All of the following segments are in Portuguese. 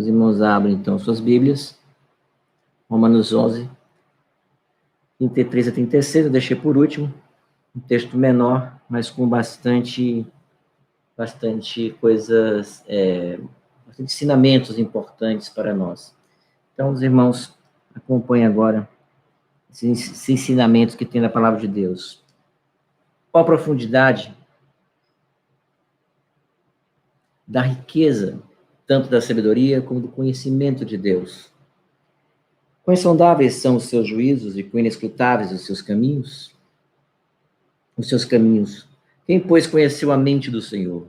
Os irmãos abrem, então, suas Bíblias. Romanos 11, 33 a 36, eu deixei por último. Um texto menor, mas com bastante coisas, bastante ensinamentos importantes para nós. Então, os irmãos acompanhem agora esses ensinamentos que tem na palavra de Deus. Qual a profundidade da riqueza, tanto da sabedoria como do conhecimento de Deus? Quão insondáveis são os seus juízos e quão inescrutáveis os seus caminhos? Os seus caminhos. Quem, pois, conheceu a mente do Senhor?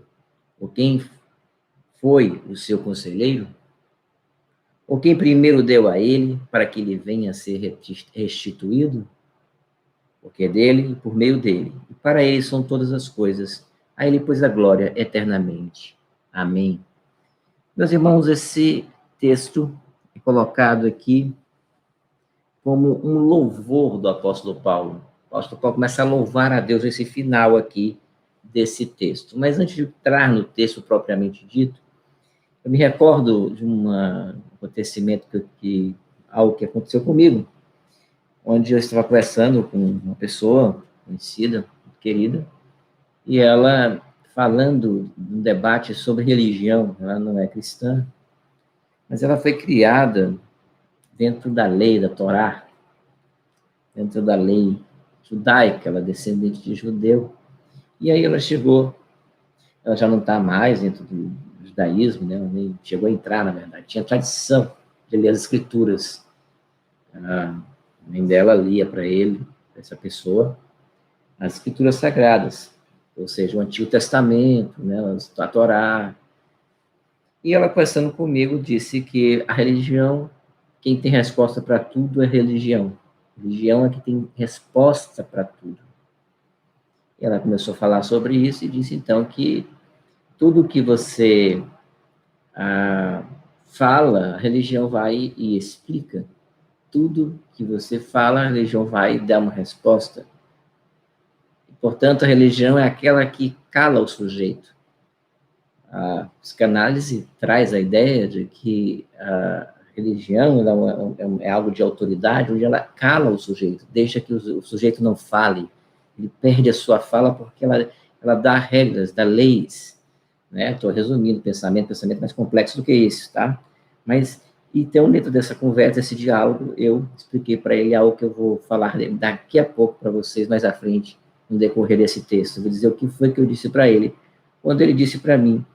Ou quem foi o seu conselheiro? Ou quem primeiro deu a ele para que ele venha a ser restituído? Porque é dele e por meio dele. E para ele são todas as coisas. A ele, pois, a glória eternamente. Amém. Meus irmãos, esse texto é colocado aqui como um louvor do apóstolo Paulo. O apóstolo Paulo começa a louvar a Deus nesse final aqui desse texto. Mas antes de entrar no texto propriamente dito, eu me recordo de um acontecimento algo que aconteceu comigo, onde eu estava conversando com uma pessoa conhecida, querida, e ela falando um debate sobre religião. Ela não é cristã, mas ela foi criada dentro da lei da Torá, dentro da lei judaica, ela é descendente de judeu. E aí ela já não está mais dentro do judaísmo, né? Ela nem chegou a entrar, na verdade. Tinha tradição de ler as escrituras. A mãe dela lia para ele, para essa pessoa, as escrituras sagradas, ou seja, o Antigo Testamento, né? A Torá. E ela, conversando comigo, disse que a religião, quem tem resposta para tudo é religião. Religião é que tem resposta para tudo. E ela começou a falar sobre isso e disse, então, que tudo que você fala, a religião vai e explica. Tudo que você fala, a religião vai dar uma resposta. E, portanto, a religião é aquela que cala o sujeito. A psicanálise traz a ideia de que a religião é algo de autoridade, onde ela cala o sujeito, deixa que o sujeito não fale. Ele perde a sua fala porque ela dá regras, dá leis, né? Estou resumindo o pensamento mais complexo do que isso, tá? Mas, então, dentro dessa conversa, esse diálogo, eu expliquei para ele algo que eu vou falar daqui a pouco para vocês, mais à frente, no decorrer desse texto. Eu vou dizer o que foi que eu disse para ele, quando ele disse para mim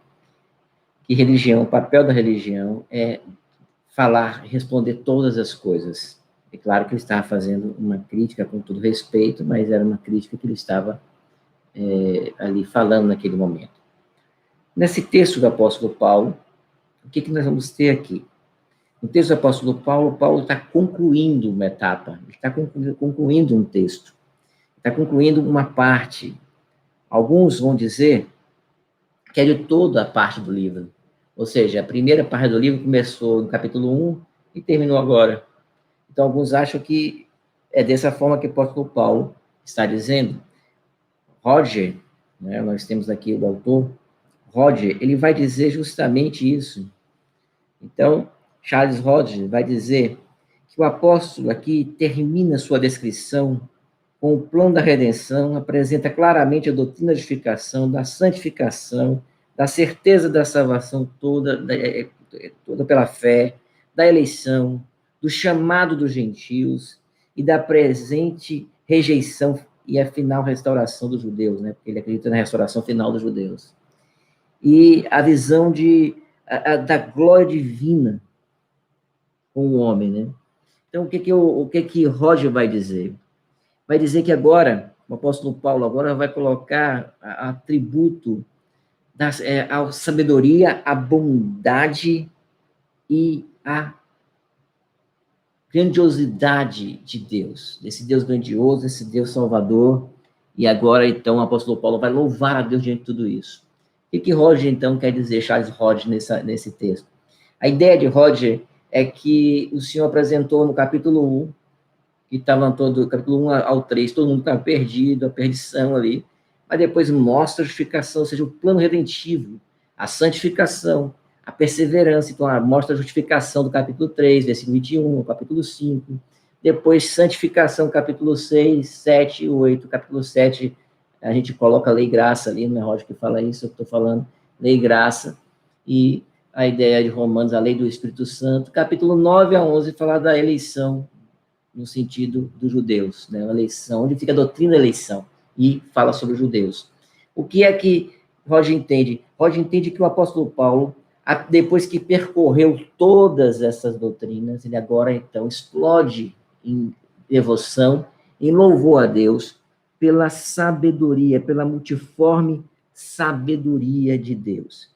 que religião, o papel da religião é falar, responder todas as coisas. É claro que ele estava fazendo uma crítica com todo respeito, mas era uma crítica que ele estava ali falando naquele momento. Nesse texto do apóstolo Paulo, o que nós vamos ter aqui? No texto do apóstolo Paulo está concluindo uma etapa, está concluindo um texto, está concluindo uma parte. Alguns vão dizer que é de toda a parte do livro. Ou seja, a primeira parte do livro começou no capítulo 1 e terminou agora. Então, alguns acham que é dessa forma que o apóstolo Paulo está dizendo. Roger, né, nós temos aqui o autor, Roger, ele vai dizer justamente isso. Então, Charles Roger vai dizer que o apóstolo aqui termina sua descrição com o plano da redenção, apresenta claramente a doutrina da justificação, da santificação, da certeza da salvação toda pela fé, da eleição, do chamado dos gentios e da presente rejeição e a final restauração dos judeus, né? Porque ele acredita na restauração final dos judeus. E a visão da glória divina com o homem, né? Então, o que Roger vai dizer? Vai dizer que agora, o apóstolo Paulo agora vai colocar atributo a sabedoria, a bondade e a grandiosidade de Deus, desse Deus grandioso, esse Deus salvador. E agora, então, o apóstolo Paulo vai louvar a Deus diante de tudo isso. O que Roger, então, quer dizer, Charles Roger, nesse texto? A ideia de Roger é que o Senhor apresentou no capítulo 1, que estavam do capítulo 1 ao 3, todo mundo estava perdido, a perdição ali, mas depois mostra a justificação, ou seja, o plano redentivo, a santificação, a perseverança. Então, mostra a justificação do capítulo 3, versículo 21, capítulo 5. Depois, santificação, capítulo 6, 7 e 8. Capítulo 7, a gente coloca lei e graça ali, não é Roger que fala isso, eu estou falando lei e graça. E a ideia de Romanos, a lei do Espírito Santo. Capítulo 9 a 11, fala da eleição, no sentido dos judeus, né? A eleição, onde fica a doutrina da eleição, e fala sobre os judeus. O que é que Roger entende? Roger entende que o apóstolo Paulo, depois que percorreu todas essas doutrinas, ele agora, então, explode em devoção, em louvor a Deus, pela sabedoria, pela multiforme sabedoria de Deus.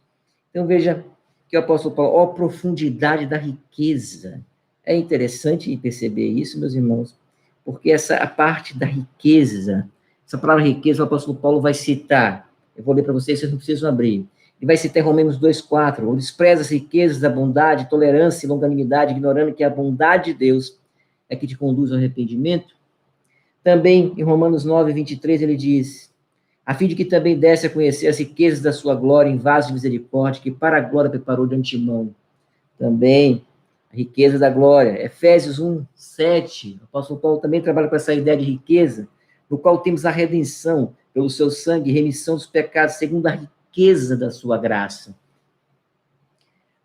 Então, veja que o apóstolo Paulo, ó, profundidade da riqueza. É interessante perceber isso, meus irmãos, porque a parte da riqueza, essa palavra riqueza, o apóstolo Paulo vai citar, eu vou ler para vocês não precisam abrir, ele vai citar Romanos 2,4, onde despreza as riquezas da bondade, tolerância e longanimidade, ignorando que a bondade de Deus é que te conduz ao arrependimento. Também, em Romanos 9:23, ele diz, a fim de que também desse a conhecer as riquezas da sua glória em vaso de misericórdia, que para a glória preparou de antemão. Também, a riqueza da glória. Efésios 1:7, o apóstolo Paulo também trabalha com essa ideia de riqueza, no qual temos a redenção, pelo seu sangue, remissão dos pecados, segundo a riqueza da sua graça.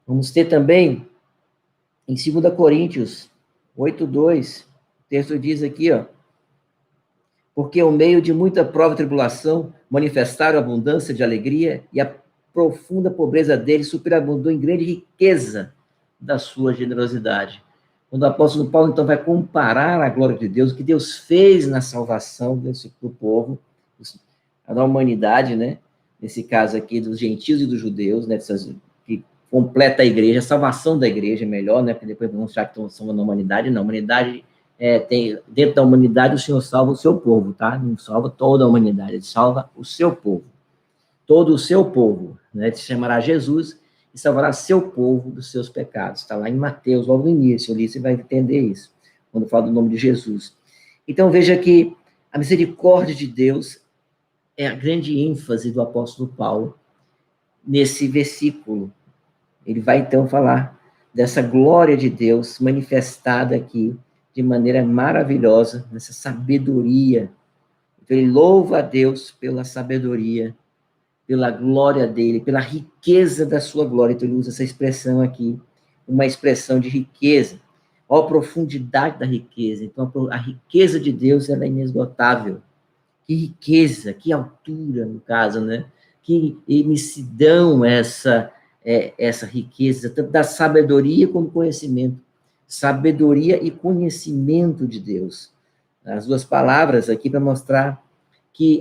Vamos ter também, em 2 Coríntios 8:2, o texto diz aqui, ó, porque ao meio de muita prova e tribulação, manifestaram a abundância de alegria, e a profunda pobreza deles superabundou em grande riqueza da sua generosidade. Quando o apóstolo Paulo, então, vai comparar a glória de Deus, o que Deus fez na salvação do povo, da humanidade, né? Nesse caso aqui, dos gentios e dos judeus, né? Que completa a igreja, a salvação da igreja, melhor, né? Porque depois vamos achar que são na humanidade. Não, a humanidade dentro da humanidade o Senhor salva o seu povo, tá? Não salva toda a humanidade, ele salva o seu povo. Todo o seu povo, né? Ele se chamará Jesus e salvará seu povo dos seus pecados. Está lá em Mateus, logo no início, ali você vai entender isso, quando fala do nome de Jesus. Então, veja que a misericórdia de Deus é a grande ênfase do apóstolo Paulo nesse versículo. Ele vai, então, falar dessa glória de Deus manifestada aqui de maneira maravilhosa, nessa sabedoria. Então, ele louva a Deus pela sabedoria, pela glória dele, pela riqueza da sua glória. Então, ele usa essa expressão aqui, uma expressão de riqueza. Ó, a profundidade da riqueza. Então, a riqueza de Deus, ela é inesgotável. Que riqueza, que altura, no caso, né? Que imensidão essa riqueza, tanto da sabedoria como conhecimento. Sabedoria e conhecimento de Deus. As duas palavras aqui para mostrar que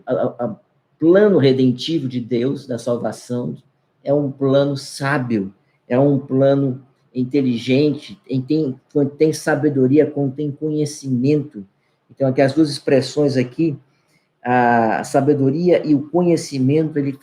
o plano redentivo de Deus, da salvação, é um plano sábio, é um plano inteligente, tem sabedoria, contém conhecimento. Então, aqui as duas expressões aqui, a sabedoria e o conhecimento, ele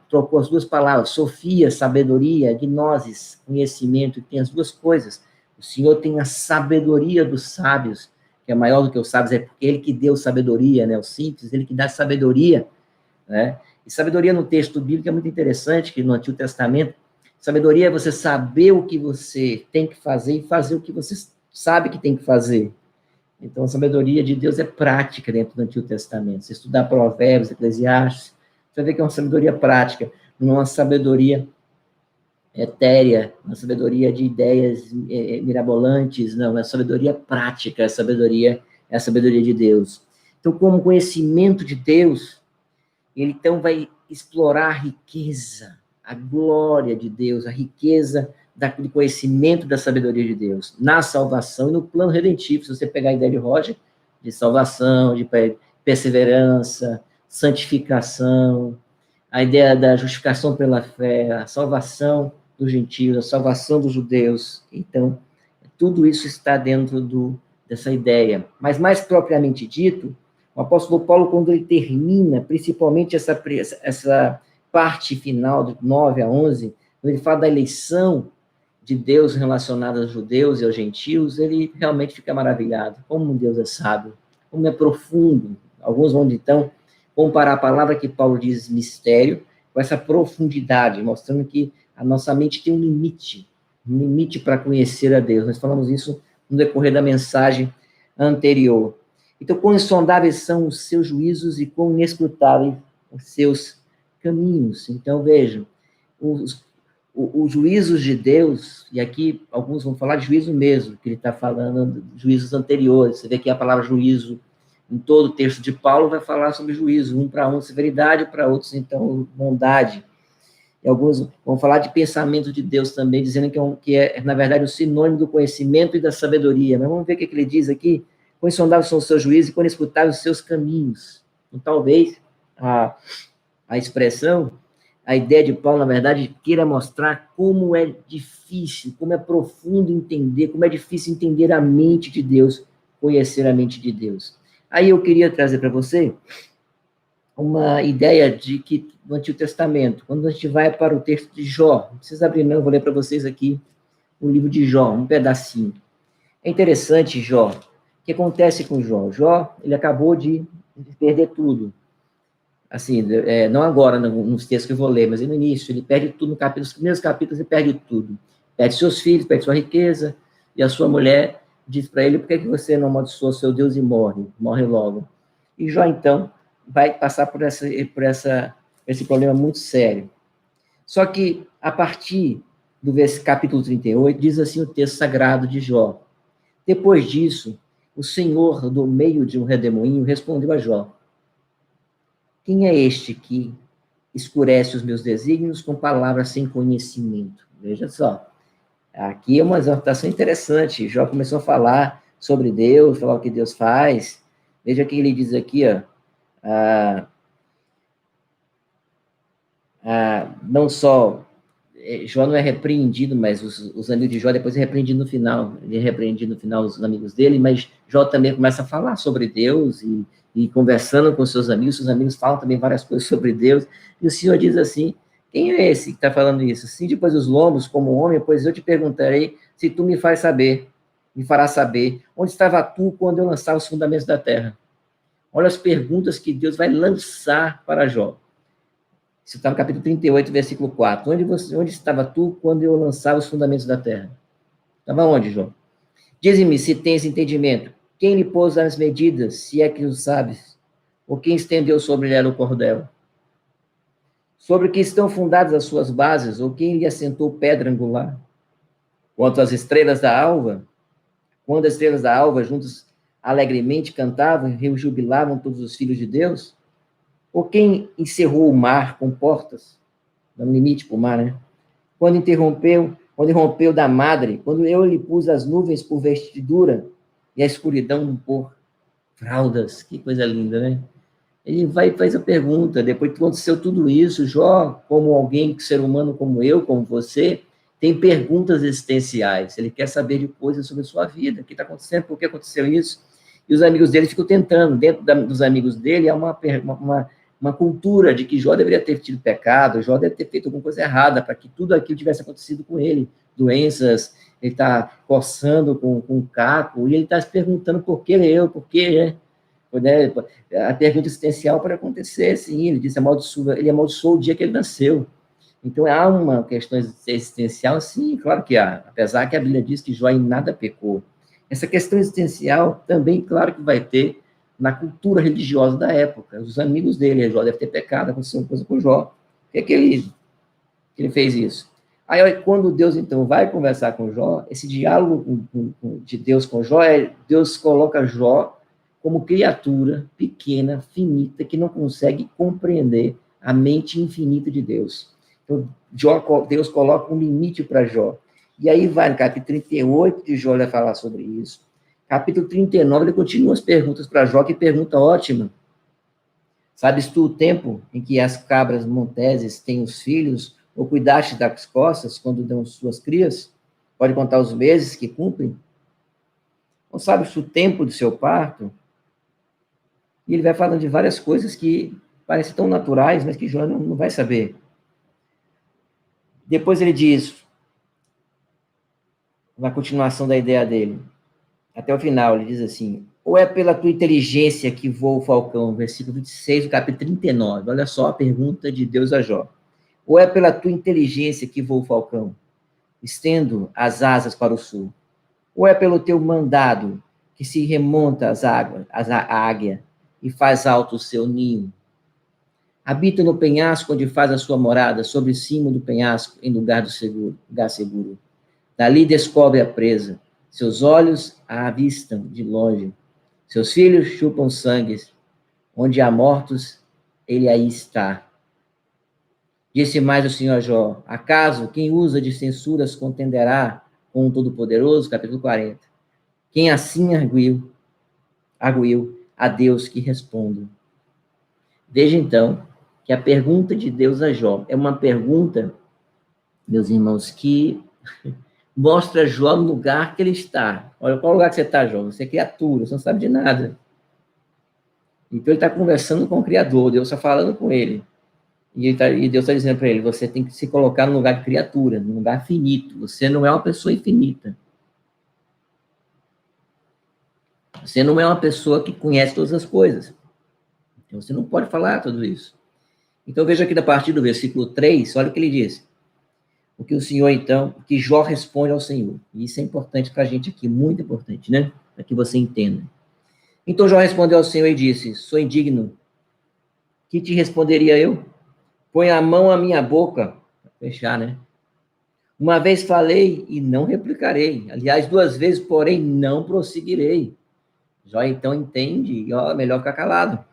trocou as duas palavras, sofia, sabedoria, gnosis, conhecimento, tem as duas coisas. O Senhor tem a sabedoria dos sábios, que é maior do que os sábios, é porque ele que deu sabedoria, né? O simples, ele que dá sabedoria, né? E sabedoria no texto bíblico é muito interessante, que no Antigo Testamento, sabedoria é você saber o que você tem que fazer e fazer o que você sabe que tem que fazer. Então, a sabedoria de Deus é prática dentro do Antigo Testamento. Se estudar Provérbios, Eclesiastes, você vai ver que é uma sabedoria prática, não é uma sabedoria etérea, uma sabedoria de ideias mirabolantes, não, é a sabedoria prática, é a sabedoria de Deus. Então, como conhecimento de Deus, ele então vai explorar a riqueza, a glória de Deus, a riqueza do conhecimento da sabedoria de Deus, na salvação e no plano redentivo. Se você pegar a ideia de Roger, de salvação, de perseverança, santificação, a ideia da justificação pela fé, a salvação dos gentios, a salvação dos judeus, então, tudo isso está dentro dessa ideia. Mas, mais propriamente dito, o apóstolo Paulo, quando ele termina, principalmente essa parte final, de 9 a 11, quando ele fala da eleição de Deus relacionada aos judeus e aos gentios, ele realmente fica maravilhado. Como Deus é sábio, como é profundo. Alguns vão, então, comparar a palavra que Paulo diz mistério, com essa profundidade, mostrando que a nossa mente tem um limite para conhecer a Deus. Nós falamos isso no decorrer da mensagem anterior. Então, quão insondáveis são os seus juízos e quão inescrutáveis os seus caminhos. Então, vejam, os juízos de Deus, e aqui alguns vão falar de juízo mesmo, que ele está falando de juízos anteriores. Você vê que a palavra juízo, em todo o texto de Paulo, vai falar sobre juízo, um para um severidade, para outros, então, bondade. E alguns vão falar de pensamento de Deus também, dizendo que é, na verdade, o sinônimo do conhecimento e da sabedoria. Mas vamos ver o que ele diz aqui. Quão insondáveis são os seus juízos e quão inescrutáveis os seus caminhos. Então, talvez a expressão, a ideia de Paulo, na verdade, queira mostrar como é difícil, como é profundo entender, como é difícil entender a mente de Deus, conhecer a mente de Deus. Aí eu queria trazer para você uma ideia de que no Antigo Testamento, quando a gente vai para o texto de Jó, não precisa abrir não, eu vou ler para vocês aqui o livro de Jó, um pedacinho. É interessante, Jó. O que acontece com Jó? Jó, ele acabou de perder tudo. Assim, não agora, nos textos que eu vou ler, mas no início, ele perde tudo, nos primeiros capítulos ele perde tudo. Perde seus filhos, perde sua riqueza, e a sua mulher diz para ele, por que você não amaldiçoa seu Deus e morre logo? E Jó, então, vai passar por esse problema muito sério. Só que, a partir do capítulo 38, diz assim o texto sagrado de Jó. Depois disso, o Senhor, do meio de um redemoinho, respondeu a Jó: quem é este que escurece os meus desígnios com palavras sem conhecimento? Veja só, aqui é uma exortação interessante. Jó começou a falar sobre Deus, falar o que Deus faz. Veja o que ele diz aqui, ó. Não só Jó não é repreendido, mas os amigos de Jó depois é repreendido no final. Ele é repreendido no final, os amigos dele, mas Jó também começa a falar sobre Deus e conversando com seus amigos falam também várias coisas sobre Deus, e o Senhor diz assim: quem é esse que está falando isso? Sim, depois os lombos, como homem, pois eu te perguntarei se tu me farás saber, onde estava tu quando eu lançava os fundamentos da terra? Olha as perguntas que Deus vai lançar para Jó. Isso está no capítulo 38, versículo 4. Onde estava tu quando eu lançava os fundamentos da terra? Estava onde, Jó? Dize-me se tens entendimento. Quem lhe pôs as medidas, se é que o sabes? Ou quem estendeu sobre ela o cordel? Sobre que estão fundadas as suas bases, ou quem lhe assentou pedra angular? Quanto às estrelas da alva, quando as estrelas da alva juntos alegremente cantavam e rejubilavam todos os filhos de Deus? Ou quem encerrou o mar com portas, dando limite para o mar, né? Quando rompeu da madre, quando eu lhe pus as nuvens por vestidura e a escuridão por fraldas. Que coisa linda, né? Ele vai e faz a pergunta, depois que aconteceu tudo isso, Jó, como alguém, ser humano como eu, como você, tem perguntas existenciais. Ele quer saber de coisas sobre a sua vida. O que está acontecendo? Por que aconteceu isso? E os amigos dele ficam tentando. Dentro dos amigos dele há uma cultura de que Jó deveria ter tido pecado, Jó deve ter feito alguma coisa errada para que tudo aquilo tivesse acontecido com ele. Doenças, ele está coçando com um caco, e ele está se perguntando por que eu, por que, né? A pergunta existencial para acontecer, sim, ele disse, ele amaldiçoou o dia que ele nasceu. Então, há uma questão existencial, sim, claro que há, apesar que a Bíblia diz que Jó em nada pecou. Essa questão existencial também, claro que vai ter na cultura religiosa da época. Os amigos dele, Jó deve ter pecado, aconteceu uma coisa com Jó. Por que ele fez isso? Aí, quando Deus, então, vai conversar com Jó, esse diálogo de Deus com Jó, Deus coloca Jó como criatura pequena, finita, que não consegue compreender a mente infinita de Deus. Então, Deus coloca um limite para Jó. E aí vai no capítulo 38 de Jó, ele vai falar sobre isso. Capítulo 39, ele continua as perguntas para Jó, que pergunta ótima. Sabes tu o tempo em que as cabras monteses têm os filhos, ou cuidaste das costas quando dão suas crias? Pode contar os meses que cumprem? Não sabes o tempo do seu parto? E ele vai falando de várias coisas que parecem tão naturais, mas que Jó não vai saber. Depois ele diz, na continuação da ideia dele, até o final, ele diz assim, ou é pela tua inteligência que voa o falcão, versículo 26 do capítulo 39, olha só a pergunta de Deus a Jó. Ou é pela tua inteligência que voa o falcão, estendo as asas para o sul? Ou é pelo teu mandado que se remonta às águas, a águia, e faz alto o seu ninho? Habita no penhasco onde faz a sua morada, sobre cima do penhasco, em lugar seguro. Dali descobre a presa. Seus olhos a avistam de longe. Seus filhos chupam sangue. Onde há mortos, ele aí está. Disse mais o Senhor a Jó: acaso quem usa de censuras contenderá com o Todo-Poderoso? Capítulo 40. Quem assim arguiu a Deus que responda. Veja então que a pergunta de Deus a Jó é uma pergunta, meus irmãos, que mostra Jó no lugar que ele está. Olha, qual lugar que você está, Jó? Você é criatura, você não sabe de nada. Então ele está conversando com o Criador, Deus está falando com ele. E Deus está dizendo para ele, você tem que se colocar no lugar de criatura, num lugar finito. Você não é uma pessoa infinita. Você não é uma pessoa que conhece todas as coisas. Então você não pode falar tudo isso. Então veja aqui, a partir do versículo 3, olha o que ele diz. O que o Senhor, então, que Jó responde ao Senhor. E isso é importante para a gente aqui, muito importante, né? Para que você entenda. Então Jó respondeu ao Senhor e disse, sou indigno. Que te responderia eu? Põe a mão à minha boca. Fechar, né? Uma vez falei e não replicarei. Aliás, 2 vezes, porém, não prosseguirei. Jó, então, entende, ó, melhor ficar calado.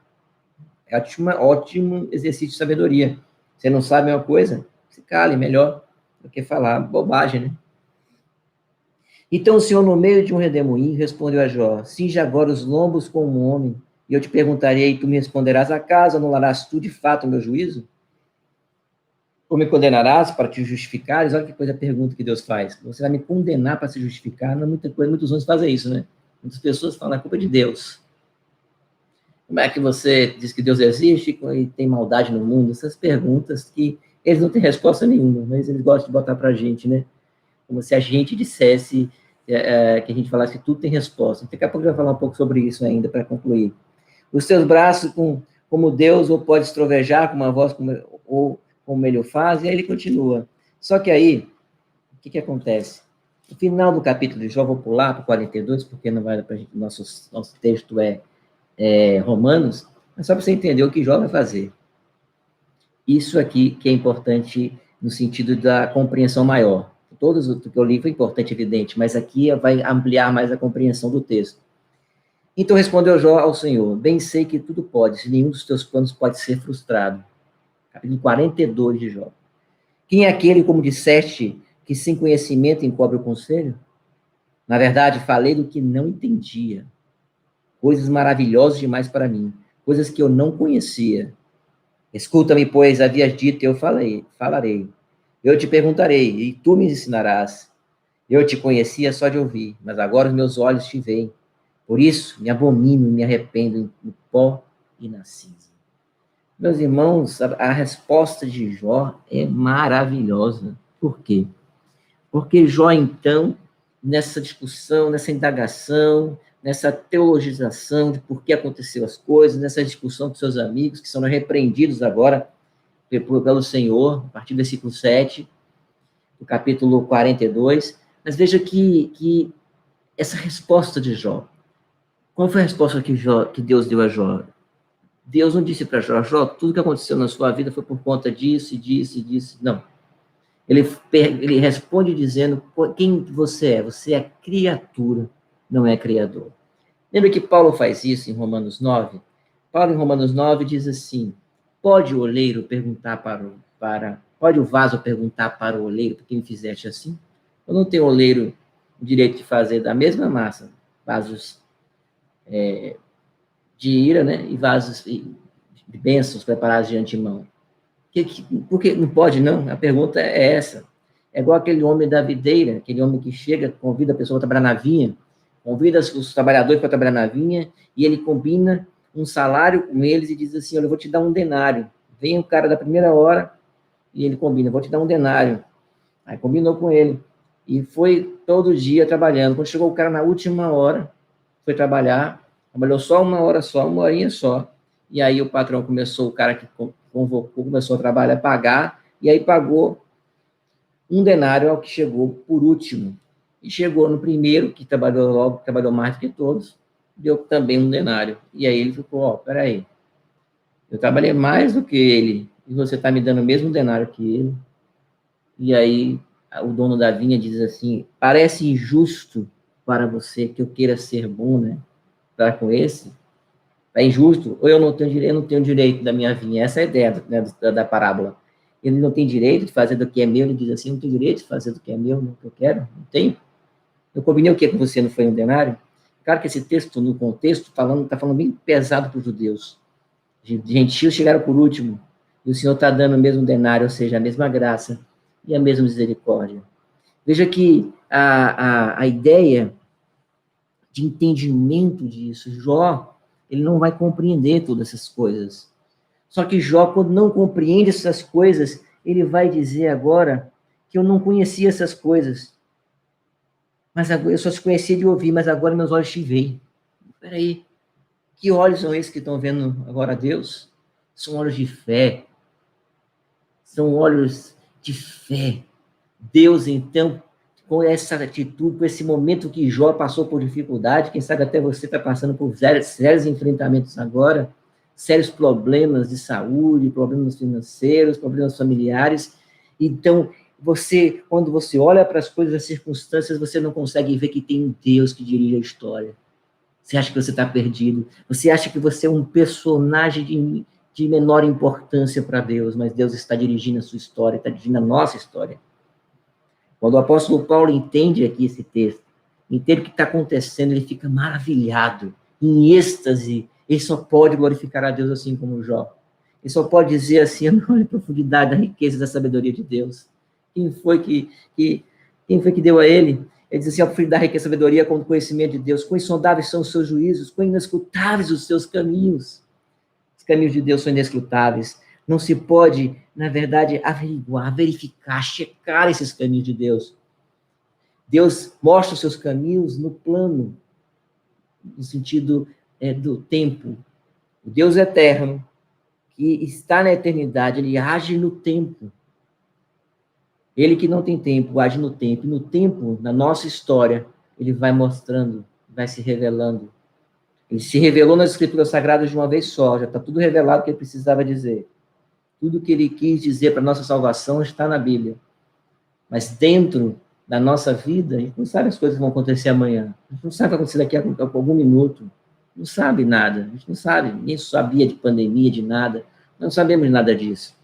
É ótimo exercício de sabedoria. Você não sabe uma coisa? Se cale, melhor do que falar bobagem, né? Então o Senhor, no meio de um redemoinho, respondeu a Jó, cinja agora os lombos como um homem, e eu te perguntarei, e tu me responderás, acaso anularás tu de fato o meu juízo? Ou me condenarás para te justificares? Olha que coisa a pergunta que Deus faz. Você vai me condenar para se justificar? Não é muita coisa, muitos homens fazem isso, né? Muitas pessoas falam, é culpa de Deus. Como é que você diz que Deus existe e tem maldade no mundo? Essas perguntas que eles não têm resposta nenhuma, mas eles gostam de botar para a gente, né? Como se a gente dissesse, que a gente falasse que tudo tem resposta. Daqui a pouco eu vou falar um pouco sobre isso ainda, para concluir. Os teus braços, como Deus, ou podes trovejar com uma voz, ou como ele o faz, e aí ele continua. Só que aí, o que acontece? No final do capítulo de Jó, vou pular para o 42, porque não vai dar para a gente, nosso texto é Romanos, mas só para você entender o que Jó vai fazer. Isso aqui que é importante no sentido da compreensão maior. Todos o que eu li foi importante, evidente, mas aqui vai ampliar mais a compreensão do texto. Então respondeu Jó ao Senhor, bem sei que tudo podes, nenhum dos teus planos pode ser frustrado. Capítulo 42 de Jó. Quem é aquele, como disseste, que sem conhecimento encobre o conselho? Na verdade, falei do que não entendia. Coisas maravilhosas demais para mim, coisas que eu não conhecia. Escuta-me, pois, havias dito, eu falarei. Eu te perguntarei, e tu me ensinarás. Eu te conhecia só de ouvir, mas agora os meus olhos te veem. Por isso, me abomino e me arrependo no pó e na cinza. Meus irmãos, a resposta de Jó é maravilhosa. Por quê? Porque Jó, então, nessa discussão, nessa indagação, nessa teologização de por que aconteceu as coisas, nessa discussão com seus amigos, que são repreendidos agora pelo Senhor, a partir do versículo 7, do capítulo 42. Mas veja que essa resposta de Jó, qual foi a resposta que Deus deu a Jó? Deus não disse para Jó, Jó, tudo que aconteceu na sua vida foi por conta disso, disso e disso. Não. Ele responde dizendo quem você é. Você é criatura, não é criador. Lembra que Paulo faz isso em Romanos 9? Paulo, em Romanos 9, diz assim, pode o oleiro perguntar pode o vaso perguntar para o oleiro, por que me fizeste assim? Eu não tenho oleiro o direito de fazer da mesma massa, vasos de ira, né? E vasos de bênçãos preparados de antemão. Por que não pode, não? A pergunta é essa. É igual aquele homem da videira, aquele homem que chega, convida a pessoa para trabalhar na vinha, convida os trabalhadores para trabalhar na vinha, e ele combina um salário com eles e diz assim, olha, eu vou te dar um denário. Vem o cara da primeira hora e ele combina, vou te dar um denário. Aí combinou com ele. E foi todo dia trabalhando. Quando chegou o cara na última hora, foi trabalhar, trabalhou só uma horinha só. E aí o patrão começou, o cara que convocou, começou a trabalhar, a pagar, E aí pagou 1 denário ao que chegou por último. E chegou no primeiro, que trabalhou logo, trabalhou mais do que todos, deu também 1 denário. E aí ele ficou, peraí, eu trabalhei mais do que ele, e você está me dando o mesmo denário que ele. E aí o dono da vinha diz assim, parece injusto para você que eu queira ser bom, né? Para com esse, é injusto, ou eu não tenho direito da minha vinha. Essa é a ideia, né, da parábola. Ele não tem direito de fazer do que é meu, ele diz assim, não tenho direito de fazer do que é meu, do que eu quero, não tenho. Eu combinei o que com você, não foi 1 denário? Claro que esse texto, no contexto, está falando bem pesado para os judeus. Gentios chegaram por último, e o Senhor está dando o mesmo denário, ou seja, a mesma graça e a mesma misericórdia. Veja que a ideia de entendimento disso, Jó, ele não vai compreender todas essas coisas. Só que Jó, quando não compreende essas coisas, ele vai dizer agora que eu não conhecia essas coisas. Mas agora, eu só se conhecia de ouvir, mas agora meus olhos te veem. Peraí, que olhos são esses que estão vendo agora a Deus? São olhos de fé. São olhos de fé. Deus, então, com essa atitude, com esse momento que Jó passou por dificuldade, quem sabe até você está passando por sérios enfrentamentos agora, sérios problemas de saúde, problemas financeiros, problemas familiares. Então, você, quando você olha para as coisas, as circunstâncias, você não consegue ver que tem um Deus que dirige a história. Você acha que você está perdido. Você acha que você é um personagem de menor importância para Deus, mas Deus está dirigindo a sua história, está dirigindo a nossa história. Quando o apóstolo Paulo entende aqui esse texto, entende o que está acontecendo, ele fica maravilhado, em êxtase. Ele só pode glorificar a Deus assim como Jó. Ele só pode dizer assim, olha a profundidade, a riqueza da sabedoria de Deus. Quem foi que deu a ele? Ele diz assim, ao filho da riqueza e sabedoria com o conhecimento de Deus. Quão insondáveis são os seus juízos, quão inescrutáveis os seus caminhos. Os caminhos de Deus são inescrutáveis. Não se pode, na verdade, averiguar, verificar, checar esses caminhos de Deus. Deus mostra os seus caminhos no plano, no sentido do tempo. O Deus eterno, que está na eternidade, ele age no tempo. Ele que não tem tempo, age no tempo. E no tempo, na nossa história, ele vai mostrando, vai se revelando. Ele se revelou nas Escrituras Sagradas de uma vez só, já está tudo revelado o que ele precisava dizer. Tudo que ele quis dizer para a nossa salvação está na Bíblia. Mas dentro da nossa vida, a gente não sabe as coisas que vão acontecer amanhã. A gente não sabe o que vai acontecer daqui a algum minuto. Não sabe nada. A gente não sabe. Ninguém sabia de pandemia, de nada. Não sabemos nada disso.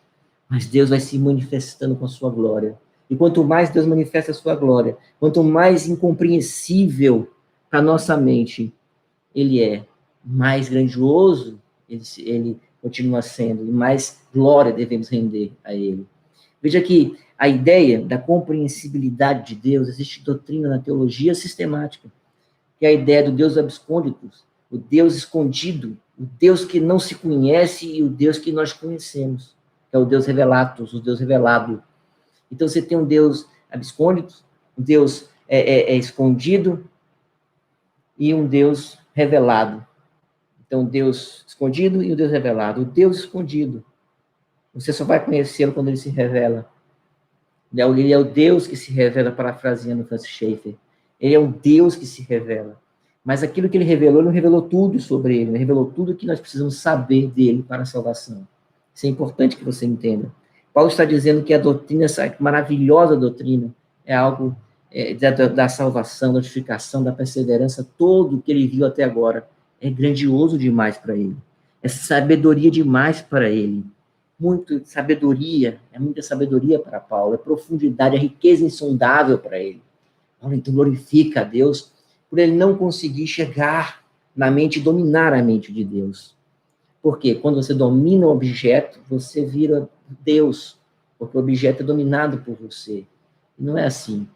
Mas Deus vai se manifestando com a sua glória. E quanto mais Deus manifesta a sua glória, quanto mais incompreensível para a nossa mente ele é, mais grandioso ele continua sendo, e mais glória devemos render a ele. Veja que a ideia da compreensibilidade de Deus, existe doutrina na teologia sistemática, que é a ideia do Deus abscônditos, o Deus escondido, o Deus que não se conhece e o Deus que nós conhecemos, que é o Deus revelatus, o Deus revelado. Então você tem um Deus abscônditos, um Deus escondido e um Deus revelado. Então, Deus escondido e o Deus revelado. O Deus escondido, você só vai conhecê-lo quando ele se revela. Ele é o Deus que se revela, parafraseando Francis Schaeffer. Ele é um Deus que se revela. Mas aquilo que ele revelou, ele não revelou tudo sobre ele, ele revelou tudo que nós precisamos saber dele para a salvação. Isso é importante que você entenda. Paulo está dizendo que a doutrina, essa maravilhosa doutrina, é algo da salvação, da justificação, da perseverança, todo o que ele viu até agora. É grandioso demais para ele. É sabedoria demais para ele. Muita sabedoria para Paulo. É profundidade, é riqueza insondável para ele. Paulo, então, glorifica a Deus por ele não conseguir chegar na mente, dominar a mente de Deus. Porque quando você domina o objeto, você vira Deus. Porque o objeto é dominado por você. E não é assim.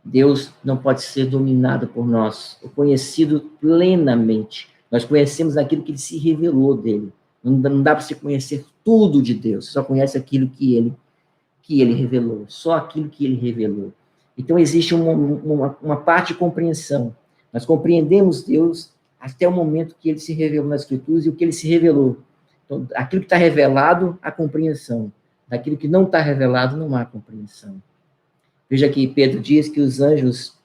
Deus não pode ser dominado por nós, é conhecido plenamente. Nós conhecemos aquilo que ele se revelou dele. Não dá para se conhecer tudo de Deus, só conhece aquilo que ele revelou, só aquilo que ele revelou. Então, existe uma parte de compreensão. Nós compreendemos Deus até o momento que ele se revelou nas Escrituras e o que ele se revelou. Então, aquilo que está revelado, a compreensão. Daquilo que não está revelado, não há compreensão. Veja que Pedro diz que os anjos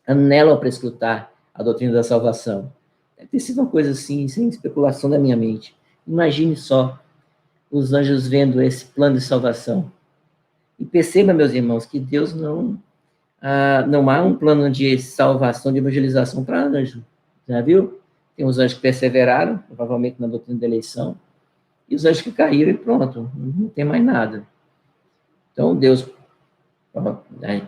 anelam para escutar a doutrina da salvação. Deve ter sido uma coisa assim, sem especulação da minha mente. Imagine só os anjos vendo esse plano de salvação. E perceba, meus irmãos, que Deus não há um plano de salvação, de evangelização para anjo. Já viu? Tem os anjos que perseveraram, provavelmente na doutrina da eleição, e os anjos que caíram e pronto, não tem mais nada. Então, Deus,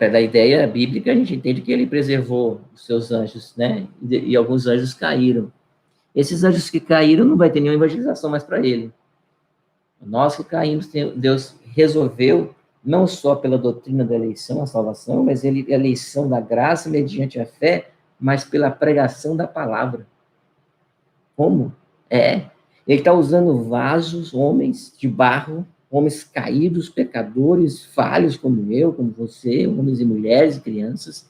da ideia bíblica, a gente entende que ele preservou os seus anjos, né? E alguns anjos caíram. Esses anjos que caíram não vai ter nenhuma evangelização mais para ele. Nós que caímos, Deus resolveu, não só pela doutrina da eleição, a salvação, mas a eleição da graça mediante a fé, mas pela pregação da palavra. Como? Ele está usando vasos, homens de barro, homens caídos, pecadores, falhos como eu, como você, homens e mulheres e crianças,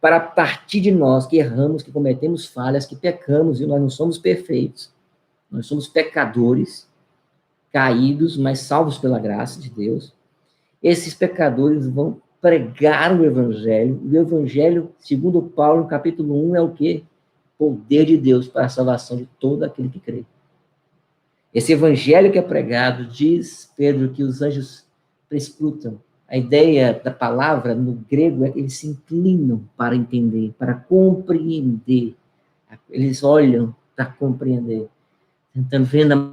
para partir de nós que erramos, que cometemos falhas, que pecamos, e nós não somos perfeitos. Nós somos pecadores, caídos, mas salvos pela graça de Deus. Esses pecadores vão pregar o Evangelho, segundo Paulo, no capítulo 1, é o quê? Poder de Deus para a salvação de todo aquele que crê. Esse Evangelho que é pregado, diz Pedro, que os anjos prescrutam. A ideia da palavra no grego é que eles se inclinam para entender, para compreender. Eles olham para compreender, tentando ver a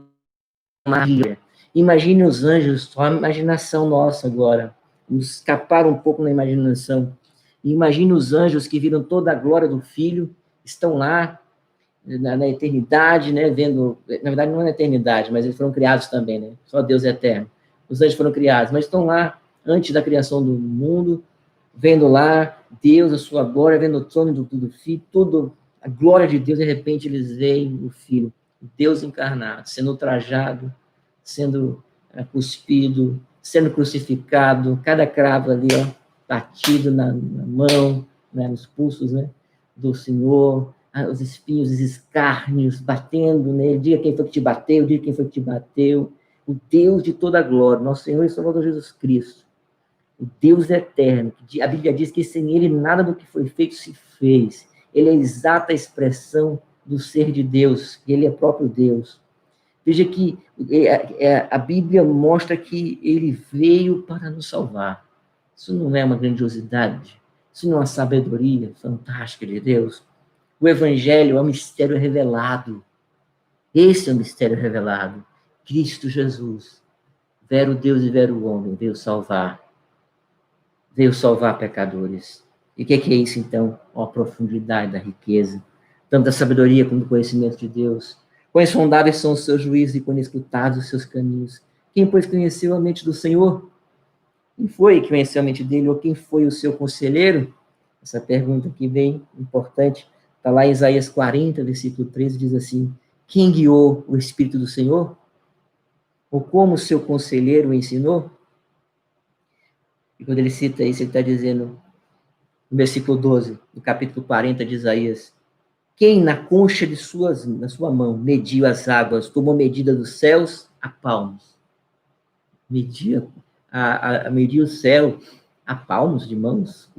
maravilha. Imagine os anjos, só a imaginação nossa agora. Vamos escapar um pouco na imaginação. Imagine os anjos que viram toda a glória do Filho, estão lá na eternidade, né, vendo, na verdade não é na eternidade, mas eles foram criados também, né, só Deus é eterno. Os anjos foram criados, mas estão lá antes da criação do mundo, vendo lá Deus, a sua glória, vendo o trono do Filho, tudo, a glória de Deus, de repente eles veem o Filho, Deus encarnado, sendo ultrajado, sendo cuspido, sendo crucificado, cada cravo ali, ó, batido na mão, né, nos pulsos, né, do Senhor, os espinhos, os escárnios batendo nele, diga quem foi que te bateu, diga quem foi que te bateu, o Deus de toda a glória, nosso Senhor e Salvador Jesus Cristo, o Deus eterno, a Bíblia diz que sem ele nada do que foi feito se fez, ele é a exata expressão do ser de Deus, ele é próprio Deus. Veja que a Bíblia mostra que ele veio para nos salvar. Isso não é uma grandiosidade, isso não é uma sabedoria fantástica de Deus. O Evangelho é um mistério revelado. Esse é o mistério revelado. Cristo Jesus, vero Deus e vero homem, veio salvar pecadores. E o que é isso, então? A profundidade da riqueza, tanto da sabedoria como do conhecimento de Deus. Quão insondáveis são os seus juízos e quão inescrutáveis os seus caminhos. Quem, pois, conheceu a mente do Senhor? Quem foi que conheceu a mente dele? Ou quem foi o seu conselheiro? Essa pergunta aqui bem importante. Está lá em Isaías 40, versículo 13, diz assim: quem guiou o Espírito do Senhor? Ou como o seu conselheiro o ensinou? E quando ele cita isso, ele está dizendo, no versículo 12, do capítulo 40 de Isaías: quem na concha na sua mão mediu as águas, tomou medida dos céus a palmos. Medir o céu a palmos de mãos?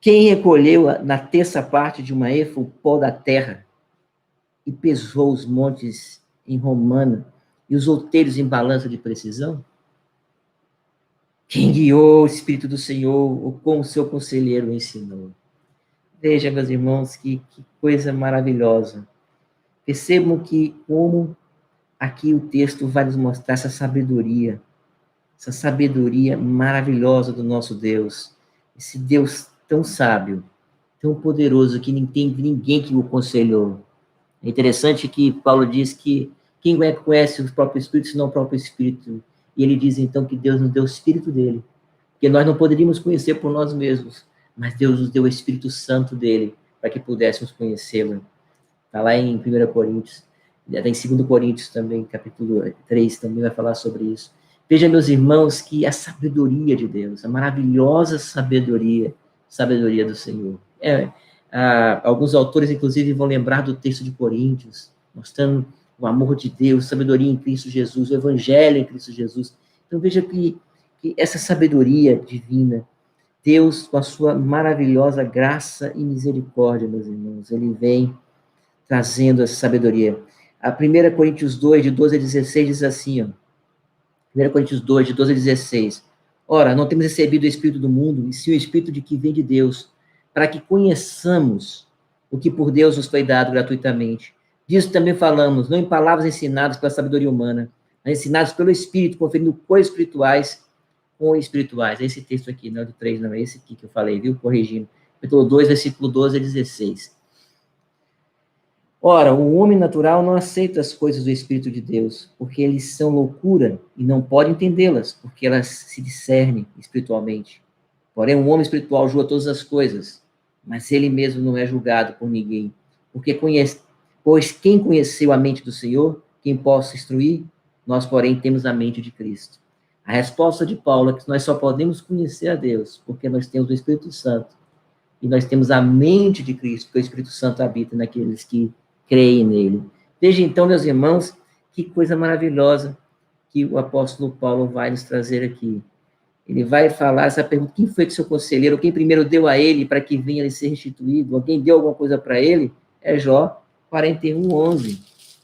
Quem recolheu na terça parte de uma efa o pó da terra e pesou os montes em romana e os outeiros em balança de precisão? Quem guiou o Espírito do Senhor ou como seu conselheiro o ensinou? Veja, meus irmãos, que coisa maravilhosa. Percebam que como aqui o texto vai nos mostrar essa sabedoria maravilhosa do nosso Deus, esse Deus tão sábio, tão poderoso, que não tem ninguém que o aconselhou. É interessante que Paulo diz que quem conhece o próprio Espírito, senão o próprio Espírito, e ele diz então que Deus nos deu o Espírito dele, que nós não poderíamos conhecer por nós mesmos, mas Deus nos deu o Espírito Santo dele, para que pudéssemos conhecê-lo. Está lá em 1 Coríntios, está em 2 Coríntios também, capítulo 3, também vai falar sobre isso. Veja, meus irmãos, que a sabedoria de Deus, a maravilhosa sabedoria do Senhor. Alguns autores, inclusive, vão lembrar do texto de Coríntios, mostrando o amor de Deus, sabedoria em Cristo Jesus, o evangelho em Cristo Jesus. Então veja que essa sabedoria divina, Deus, com a sua maravilhosa graça e misericórdia, meus irmãos, ele vem trazendo essa sabedoria. A 1 Coríntios 2, de 12 a 16, diz assim, ó, 1 Coríntios 2, de 12 a 16, ora, não temos recebido o Espírito do mundo, e sim o Espírito de que vem de Deus, para que conheçamos o que por Deus nos foi dado gratuitamente. Disso também falamos, não em palavras ensinadas pela sabedoria humana, mas ensinadas pelo Espírito, conferindo coisas espirituais com espirituais. É esse texto aqui, não é do 3, não, é esse aqui que eu falei, viu? Corrigindo. Capítulo 2, versículo 12 a 16. Ora, o homem natural não aceita as coisas do Espírito de Deus, porque eles são loucura e não pode entendê-las, porque elas se discernem espiritualmente. Porém, o homem espiritual julga todas as coisas, mas ele mesmo não é julgado por ninguém, pois quem conheceu a mente do Senhor, quem possa instruir? Nós, porém, temos a mente de Cristo. A resposta de Paulo é que nós só podemos conhecer a Deus, porque nós temos o Espírito Santo, e nós temos a mente de Cristo, porque o Espírito Santo habita naqueles que creem nele. Veja então, meus irmãos, que coisa maravilhosa que o apóstolo Paulo vai nos trazer aqui. Ele vai falar essa pergunta, quem foi que seu conselheiro, quem primeiro deu a ele para que venha ele ser restituído, alguém deu alguma coisa para ele? É Jó 41:11,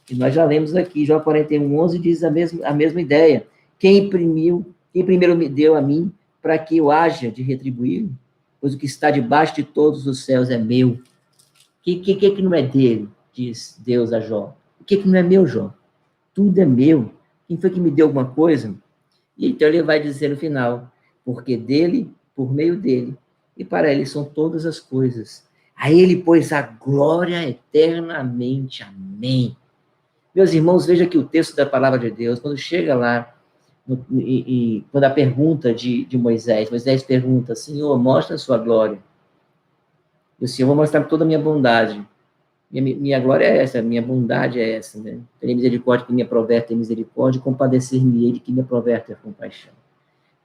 que nós já lemos aqui, Jó 41:11 diz a mesma ideia. Quem primeiro me deu a mim para que eu haja de retribuir? Pois o que está debaixo de todos os céus é meu. Que não é dele? Diz Deus a Jó. O que não é meu, Jó? Tudo é meu. Quem foi que me deu alguma coisa? E então ele vai dizer no final, porque dele, por meio dele, e para ele são todas as coisas. A ele, pois, a glória eternamente. Amém. Meus irmãos, veja que o texto da palavra de Deus, quando chega lá, quando a pergunta de Moisés pergunta, Senhor, mostra a sua glória. E o Senhor vai mostrar toda a minha bondade. Minha glória é essa, minha bondade é essa, né? Ter misericórdia que me aprover ter misericórdia, e compadecer-me de que me aprover ter compaixão.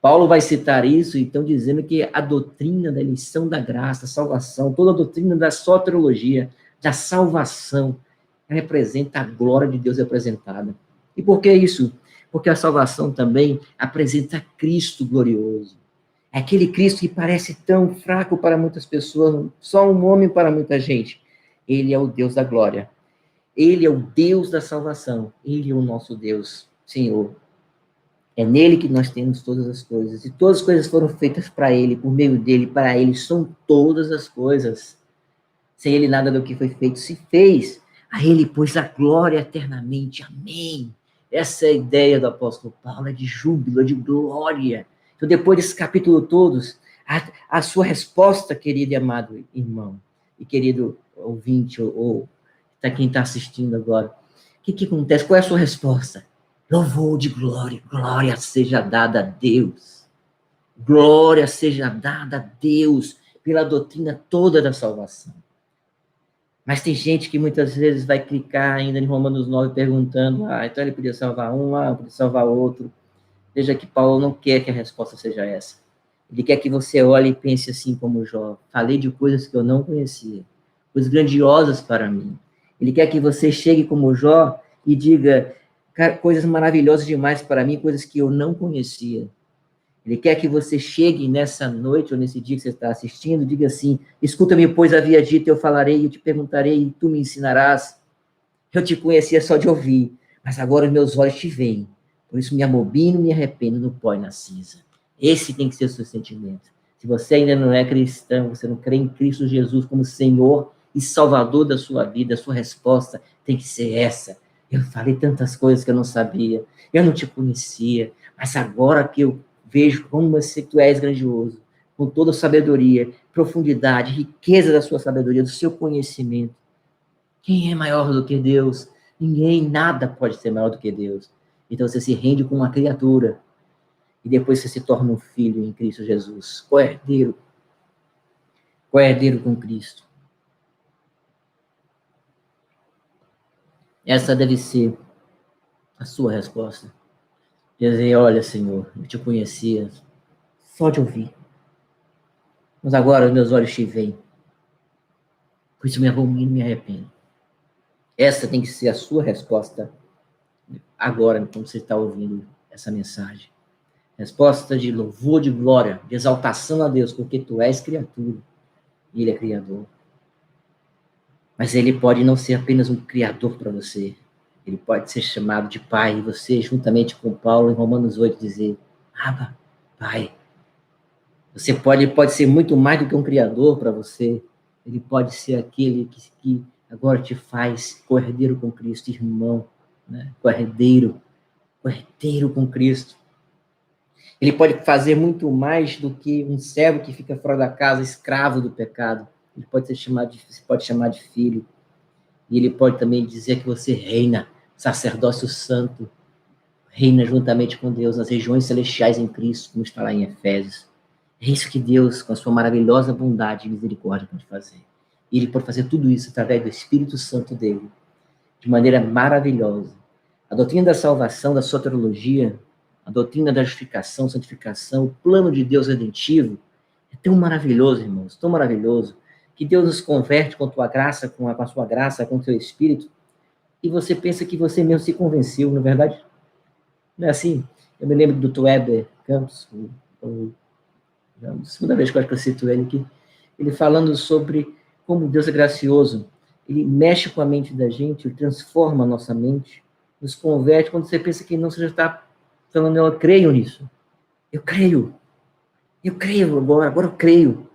Paulo vai citar isso, então, dizendo que a doutrina da eleição da graça, da salvação, toda a doutrina da soteriologia, da salvação, representa a glória de Deus representada. E por que isso? Porque a salvação também apresenta Cristo glorioso. É aquele Cristo que parece tão fraco para muitas pessoas, só um homem para muita gente. Ele é o Deus da glória. Ele é o Deus da salvação. Ele é o nosso Deus, Senhor. É nele que nós temos todas as coisas. E todas as coisas foram feitas para ele, por meio dele, para ele. São todas as coisas. Sem ele, nada do que foi feito se fez. A ele, pois, a glória eternamente. Amém. Essa é a ideia do apóstolo Paulo, é de júbilo, é de glória. Então, depois desse capítulo todos, a sua resposta, querido e amado irmão, e querido ouvinte, ou quem está assistindo agora, o que acontece? Qual é a sua resposta? Louvor de glória, glória seja dada a Deus. Glória seja dada a Deus pela doutrina toda da salvação. Mas tem gente que muitas vezes vai clicar ainda em Romanos 9 perguntando, então ele podia salvar um, podia salvar outro. Veja que Paulo não quer que a resposta seja essa. Ele quer que você olhe e pense assim como Jó. Falei de coisas que eu não conhecia, coisas grandiosas para mim. Ele quer que você chegue como Jó e diga coisas maravilhosas demais para mim, coisas que eu não conhecia. Ele quer que você chegue nessa noite ou nesse dia que você está assistindo, diga assim, escuta-me, pois havia dito, eu falarei, eu te perguntarei, e tu me ensinarás. Eu te conhecia só de ouvir, mas agora meus olhos te veem. Por isso me amobino, me arrependo no pó e na cinza. Esse tem que ser o seu sentimento. Se você ainda não é cristão, você não crê em Cristo Jesus como Senhor e Salvador da sua vida, a sua resposta tem que ser essa. Eu falei tantas coisas que eu não sabia, eu não te conhecia, mas agora que eu vejo como tu és grandioso, com toda a sabedoria, profundidade, riqueza da sua sabedoria, do seu conhecimento. Quem é maior do que Deus? Ninguém, nada pode ser maior do que Deus. Então você se rende com uma criatura e depois você se torna um filho em Cristo Jesus, co-herdeiro com Cristo. Essa deve ser a sua resposta. Dizer, olha, Senhor, eu te conhecia só de ouvir, mas agora meus olhos te veem. Por isso me abomino e me arrependo. Essa tem que ser a sua resposta agora, quando você está ouvindo essa mensagem. Resposta de louvor, de glória, de exaltação a Deus, porque tu és criatura e Ele é criador. Mas Ele pode não ser apenas um criador para você. Ele pode ser chamado de Pai, e você, juntamente com Paulo, em Romanos 8, dizer, Abba, Pai. Você pode ser muito mais do que um criador para você. Ele pode ser aquele que agora te faz cordeiro com Cristo, irmão, né? Cordeiro com Cristo. Ele pode fazer muito mais do que um servo que fica fora da casa, escravo do pecado. Ele pode você pode chamar de filho. E ele pode também dizer que você reina, sacerdócio santo, reina juntamente com Deus nas regiões celestiais em Cristo, como está lá em Efésios. É isso que Deus, com a sua maravilhosa bondade e misericórdia, pode fazer. E Ele pode fazer tudo isso através do Espírito Santo dele, de maneira maravilhosa. A doutrina da salvação, da soteriologia, a doutrina da justificação, santificação, o plano de Deus redentivo, é tão maravilhoso, irmãos, tão maravilhoso, que Deus nos converte com a tua graça, com a sua graça, com o teu Espírito, e você pensa que você mesmo se convenceu, não é verdade? Não é assim? Eu me lembro do Weber Campos, a segunda vez que eu acho que eu cito ele aqui, ele falando sobre como Deus é gracioso, ele mexe com a mente da gente, ele transforma a nossa mente, nos converte. Quando você pensa que não, você já está falando, eu creio nisso, eu creio agora eu creio,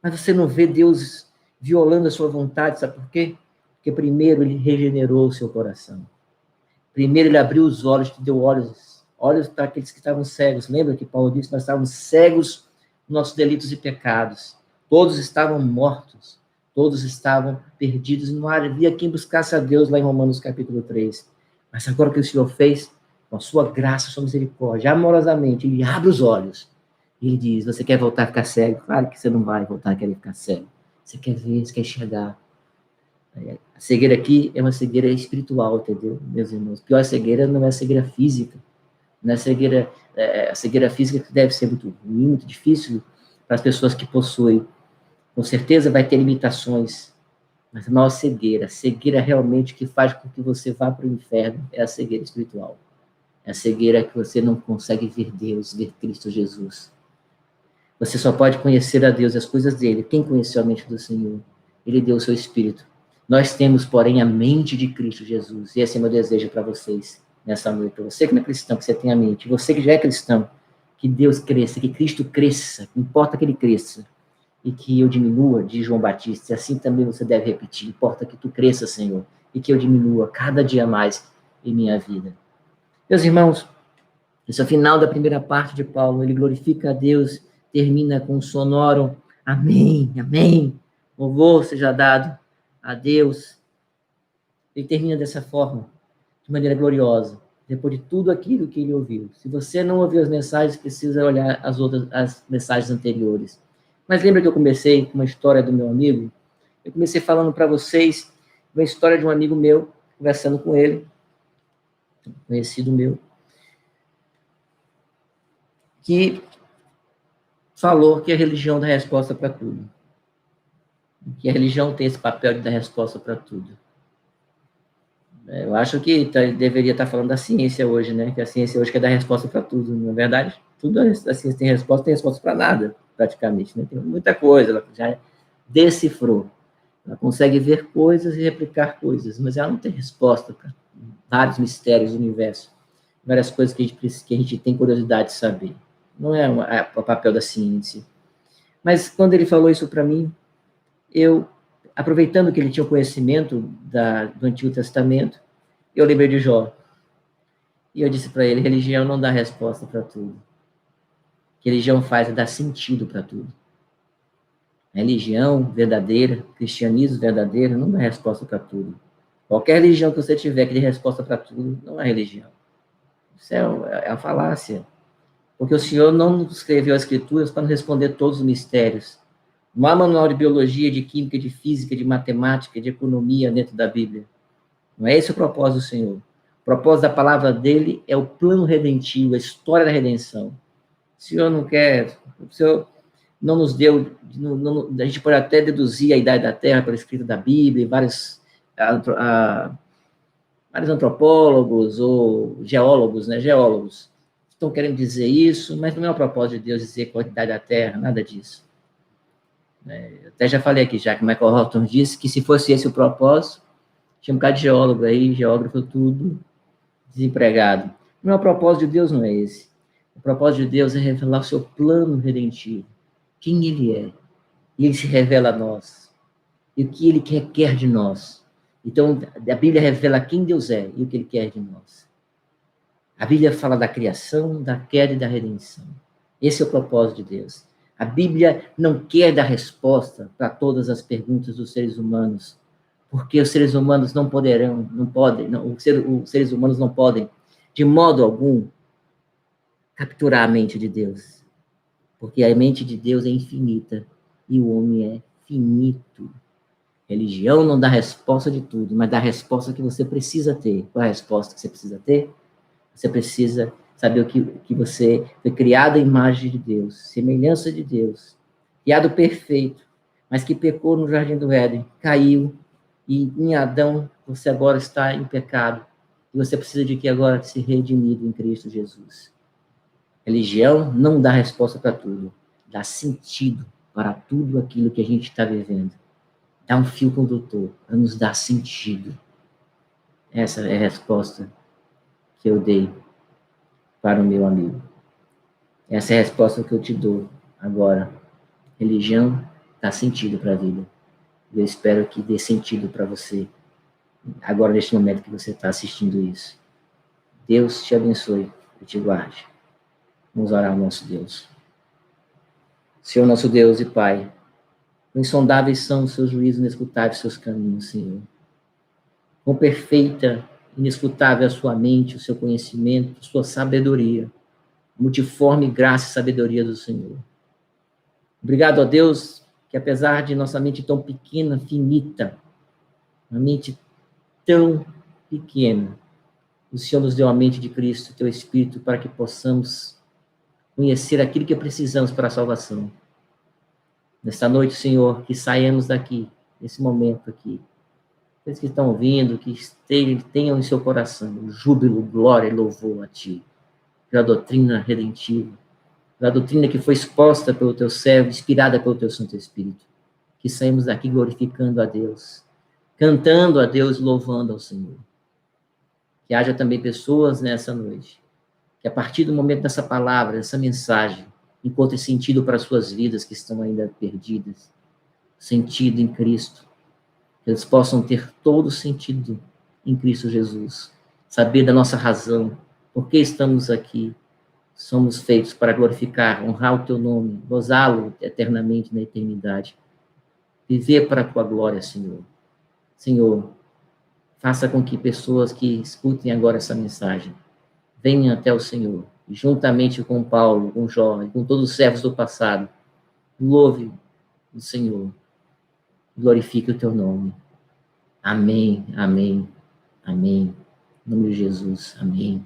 mas você não vê Deus violando a sua vontade, sabe por quê? Porque primeiro ele regenerou o seu coração, primeiro ele abriu os olhos, te deu olhos para aqueles que estavam cegos. Lembra que Paulo disse, nós estávamos cegos nos nossos delitos e pecados, todos estavam mortos, todos estavam perdidos, e não havia quem buscasse a Deus, lá em Romanos capítulo 3. Mas agora o que o Senhor fez, com a sua graça, sua misericórdia, amorosamente, ele abre os olhos, e ele diz, você quer voltar a ficar cego? Claro que você não vai voltar a querer ficar cego, você quer ver, você quer enxergar. A cegueira aqui é uma cegueira espiritual, entendeu, meus irmãos? A pior cegueira não é a cegueira física, não é a cegueira física, que deve ser muito ruim, muito difícil para as pessoas que possuem. Com certeza vai ter limitações, mas a maior cegueira realmente que faz com que você vá para o inferno, é a cegueira espiritual. É a cegueira que você não consegue ver Deus, ver Cristo Jesus. Você só pode conhecer a Deus e as coisas dele. Quem conheceu a mente do Senhor? Ele deu o seu Espírito. Nós temos, porém, a mente de Cristo Jesus. E esse é meu desejo para vocês nessa noite. Para você que não é cristão, que você tem a mente. Você que já é cristão, que Deus cresça, que Cristo cresça. Que importa que ele cresça. E que eu diminua, diz João Batista. E assim também você deve repetir. Importa que tu cresça, Senhor. E que eu diminua cada dia mais em minha vida. Meus irmãos, esse é o final da primeira parte de Paulo. Ele glorifica a Deus, termina com um sonoro amém, amém. Louvor seja dado a Deus. Ele termina dessa forma, de maneira gloriosa, depois de tudo aquilo que ele ouviu. Se você não ouviu as mensagens, precisa olhar as mensagens anteriores. Mas lembra que eu comecei com uma história do meu amigo? Eu comecei falando para vocês uma história de um amigo meu, conversando com ele, conhecido meu, que falou que a religião dá resposta para tudo. Que a religião tem esse papel de dar resposta para tudo. Eu acho que deveria estar falando da ciência hoje, né? Que a ciência hoje quer dar resposta para tudo. Na verdade, tudo a ciência tem resposta para nada, praticamente. Né? Tem muita coisa, ela já decifrou. Ela consegue ver coisas e replicar coisas, mas ela não tem resposta para vários mistérios do universo, várias coisas que a gente tem curiosidade de saber. Não é o papel da ciência. Mas quando ele falou isso para mim, eu, aproveitando que ele tinha o conhecimento do Antigo Testamento, eu lembrei de Jó. E eu disse para ele, religião não dá resposta para tudo. O que religião faz é dar sentido para tudo. A religião verdadeira, cristianismo verdadeiro, não dá resposta para tudo. Qualquer religião que você tiver que dê resposta para tudo, não é religião. Isso é uma falácia. Porque o Senhor não escreveu as Escrituras para responder todos os mistérios. Não há manual de biologia, de química, de física, de matemática, de economia dentro da Bíblia. Não é esse o propósito do Senhor. O propósito da palavra dele é o plano redentivo, a história da redenção. O Senhor não quer, o Senhor não nos deu, a gente pode até deduzir a idade da Terra pela escrita da Bíblia, e vários vários antropólogos ou geólogos, né? Geólogos estão querendo dizer isso, mas não é o propósito de Deus dizer quantidade da Terra, nada disso. Eu até já falei aqui, já que Michael Horton disse que se fosse esse o propósito, tinha um bocado de geólogo aí, geógrafo tudo desempregado. Não é o propósito de Deus, não é esse. O propósito de Deus é revelar o seu plano redentivo, quem Ele é. E Ele se revela a nós. E o que Ele quer de nós. Então, a Bíblia revela quem Deus é e o que Ele quer de nós. A Bíblia fala da criação, da queda e da redenção. Esse é o propósito de Deus. A Bíblia não quer dar resposta para todas as perguntas dos seres humanos, porque os seres humanos não poderão, não podem, não, os seres humanos não podem, de modo algum, capturar a mente de Deus, porque a mente de Deus é infinita e o homem é finito. Religião não dá resposta de tudo, mas dá a resposta que você precisa ter. Qual é a resposta que você precisa ter? Você precisa saber que você foi criado à imagem de Deus, semelhança de Deus, criado perfeito, mas que pecou no Jardim do Éden, caiu, e em Adão você agora está em pecado, e você precisa de que agora se redimido em Cristo Jesus. Religião não dá resposta para tudo, dá sentido para tudo aquilo que a gente está vivendo. Dá um fio condutor para nos dar sentido. Essa é a resposta que eu dei para o meu amigo. Essa é a resposta que eu te dou agora. Religião dá sentido para a vida. Eu espero que dê sentido para você, agora neste momento que você está assistindo isso. Deus te abençoe e te guarde. Vamos orar ao nosso Deus. Senhor, nosso Deus e Pai, insondáveis são os seus juízos, inescrutáveis os seus caminhos, Senhor. Quão perfeita, inescrutável a sua mente, o seu conhecimento, sua sabedoria, multiforme graça e sabedoria do Senhor. Obrigado a Deus, que apesar de nossa mente tão pequena, finita, uma mente tão pequena, o Senhor nos deu a mente de Cristo, teu Espírito, para que possamos conhecer aquilo que precisamos para a salvação. Nesta noite, Senhor, que saiamos daqui, nesse momento aqui, aqueles que estão ouvindo, que tenham em seu coração júbilo, glória e louvor a Ti, pela doutrina redentiva, pela doutrina que foi exposta pelo Teu servo, inspirada pelo Teu Santo Espírito. Que saímos daqui glorificando a Deus, cantando a Deus, louvando ao Senhor. Que haja também pessoas nessa noite, que a partir do momento dessa palavra, dessa mensagem, encontrem sentido para as suas vidas que estão ainda perdidas, sentido em Cristo, que eles possam ter todo sentido em Cristo Jesus, saber da nossa razão, por que estamos aqui, somos feitos para glorificar, honrar o Teu nome, gozá-lo eternamente na eternidade, viver para a Tua glória, Senhor. Senhor, faça com que pessoas que escutem agora essa mensagem venham até o Senhor, e juntamente com Paulo, com Jó, e com todos os servos do passado, louve o Senhor, glorifique o Teu nome. Amém, amém, amém. Em nome de Jesus, amém.